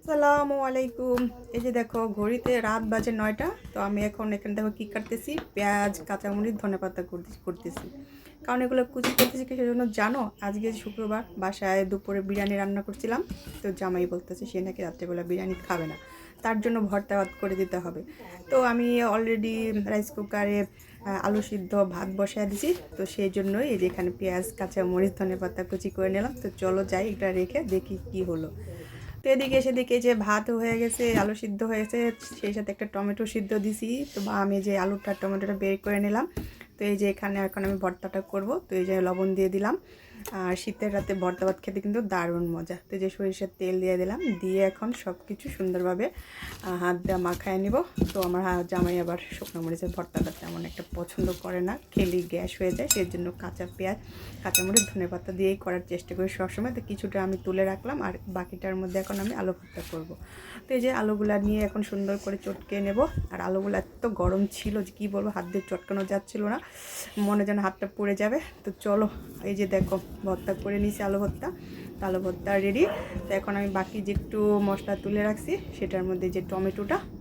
আসসালামু আলাইকুম। এই যে দেখো ঘড়িতে রাত বাজে 9টা। তো আমি এখন এখানে দেখো কী কাটতেছি, পেঁয়াজ, কাঁচামরিচ, ধনেপাতা করতেছি। কারণ এগুলো কুচি করতেছি কিসের জন্য জানো? আজকে শুক্রবার, বাসায় দুপুরে বিরিয়ানি রান্না করছিলাম। তো জামাই বলতেছে সে নাকি রাত্রেবেলা বিরিয়ানি খাবে না, তার জন্য ভর্তা ভাত করে দিতে হবে। তো আমি অলরেডি রাইস কুকারে আলু সিদ্ধ ভাত বসায় দিছি। তো সেই জন্যই এই যে এখানে পেঁয়াজ, কাঁচামরিচ, ধনেপাতা কুচি করে নিলাম। তো চলো যাই, এটা রেখে দেখি কি হলো। তো এদিকে এসে দেখি যে ভাত হয়ে গেছে, আলু সিদ্ধ হয়েছে, সেই সাথে একটা টমেটো সিদ্ধ দিছি। তো আমি যে আলুটা টমেটোটা বের করে নিলাম। তো এই যে এখানে এখন আমি ভর্তাটা করব। তো এই যে লবণ দিয়ে দিলাম। আর শীতের রাতে ভর্তা ভাত খেতে কিন্তু দারুণ মজা। তো যে সরিষার তেল দিয়ে দিলাম, দিয়ে এখন সব কিছু সুন্দরভাবে হাত দিয়ে মাখায় নিব। তো আমার জামাই আবার শুকনো মরিচের ভর্তাটা তেমন একটা পছন্দ করে না, খেলেই গ্যাস হয়ে যায়। সেই জন্য কাঁচা পেঁয়াজ, কাঁচামরিচ, ধনেপাতা দিয়েই করার চেষ্টা করি সবসময়। তো কিছুটা আমি তুলে রাখলাম, আর বাকিটার মধ্যে এখন আমি আলু ভর্তা করব। তো এই যে আলুগুলা নিয়ে এখন সুন্দর করে চটকে নেব। আর আলুগুলো এত গরম ছিল যে কী বলবো, হাত দিয়ে চটকানো যাচ্ছিল না, মনে যেন হাতটা পুড়ে যাবে। তো চলো, এই যে দেখো ভর্তা করে নিয়েছি, আলু ভর্তা। আলু ভর্তা রেডি। তো এখন আমি বাকি যে একটু মশলা তুলে রাখছি সেটার মধ্যে যে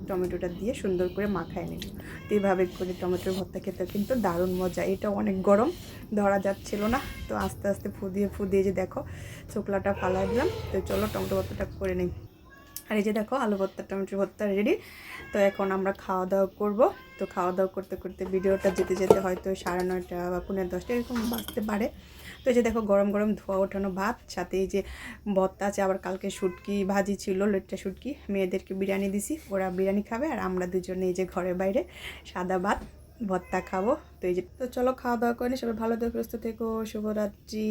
টমেটোটা দিয়ে সুন্দর করে মাখায় নিই। তো এইভাবে করে টমেটোর ভর্তা খেতে কিন্তু দারুণ মজা। এটা অনেক গরম, ধরা যাচ্ছিল না। তো আস্তে আস্তে ফুদিয়ে যে দেখো শুকলাটা ফালাই দিলাম। তো চলো টমেটো ভর্তাটা করে নিই। আর এই যে দেখো আলু ভর্তা, টমেটো ভর্তা রেডি। তো এখন আমরা খাওয়া দাওয়া করব। তো খাওয়া দাওয়া করতে করতে ভিডিওটা যেতে যেতে হয়তো 9:30 বা 10:45 এরকম বাজতে পারে। তো এই যে দেখো গরম গরম ধোয়া ওঠানো ভাত, সাথে এই যে ভর্তা আছে, আবার কালকে শুটকি ভাজি ছিল, লইট্টা শুটকি। মেয়েদেরকে বিরিয়ানি দিছি, ওরা বিরিয়ানি খাবে, আর আমরা দুজনে এই যে ঘরে বাইরে সাদা ভাত ভর্তা খাবো। তো এই যে, তো চলো খাওয়া দাওয়া করে সবাই ভালো থেকে সুস্থ থেকো। শুভরাত্রি।